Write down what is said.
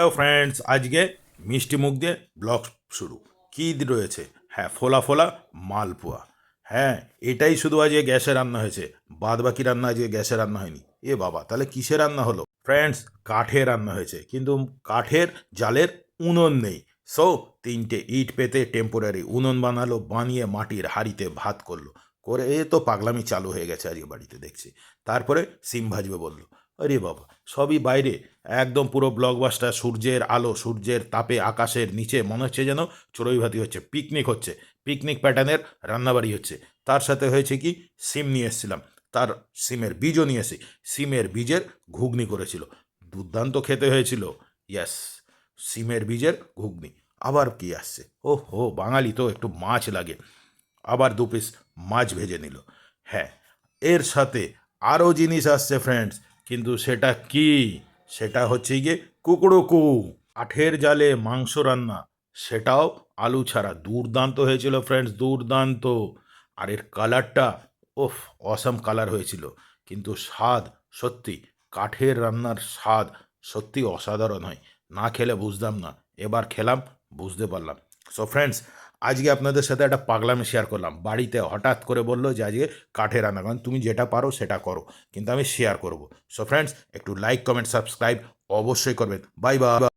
Hello friends, আজকে মিষ্টি মুখ দিয়ে ব্লগ শুরু। কী রয়েছে? হ্যাঁ, ফোলা ফোলা মালপোয়া। হ্যাঁ, এটাই শুধু আজকে গ্যাসে রান্না হয়েছে, বাদ বাকি রান্না আজকে গ্যাসে রান্না হয়নি। এ বাবা, তাহলে কিসে রান্না হলো? ফ্রেন্ডস, কাঠে রান্না হয়েছে, কিন্তু কাঠের জালের উনুন নেই। সো 3টে ইট পেতে টেম্পোরারি উনুন বানালো, বানিয়ে মাটির হাঁড়িতে ভাত করলো। করে এ তো পাগলামি চালু হয়ে গেছে আজকে বাড়িতে দেখছি। তারপরে সিম ভাজবে বললো। আরে বাবা, সবই বাইরে, একদম পুরো ব্লকবাস্টার, সূর্যের আলো, সূর্যের তাপে আকাশের নিচে মনে হচ্ছে যেন চড়ুইভাতি হচ্ছে, পিকনিক হচ্ছে, পিকনিক প্যাটার্নের রান্নাবাড়ি হচ্ছে। তার সাথে হয়েছে কি, সিম নিয়ে এসেছিলাম, তার সিমের বীজও নিয়ে এসে সিমের বীজের ঘুগনি করেছিল, দুর্দান্ত খেতে হয়েছিল। ইয়াস, সিমের বীজের ঘুগনি। আবার কি আসছে? ও হো, বাঙালি তো একটু মাছ লাগে, আবার 2 পিস মাছ ভেজে নিল। হ্যাঁ, এর সাথে আরও জিনিস আসছে ফ্রেন্ডস, কিন্তু সেটা কি? সেটা হচ্ছে গিয়ে কুকুড়ুকু, কাঠের জালে মাংস রান্না, সেটাও আলু ছাড়া। দুর্দান্ত হয়েছিল ফ্রেন্ডস, দুর্দান্ত। আর এর কালারটা, ওফ, অসাম কালার হয়েছিল। কিন্তু স্বাদ, সত্যি কাঠের রান্নার স্বাদ সত্যি অসাধারণ হয়। না খেলে বুঝতাম না, এবার খেলাম, বুঝতে পারলাম। সো ফ্রেন্ডস, আজকে আপনাদের সাথে একটা পাগলামি শেয়ার করলাম। বাড়িতে হঠাৎ করে বললো যে আজকে কাঠে রান্না, কারণ তুমি যেটা পারো সেটা করো, কিন্তু আমি শেয়ার করব। সো ফ্রেন্ডস, একটু লাইক, কমেন্ট, সাবস্ক্রাইব অবশ্যই করবেন। Bye bye.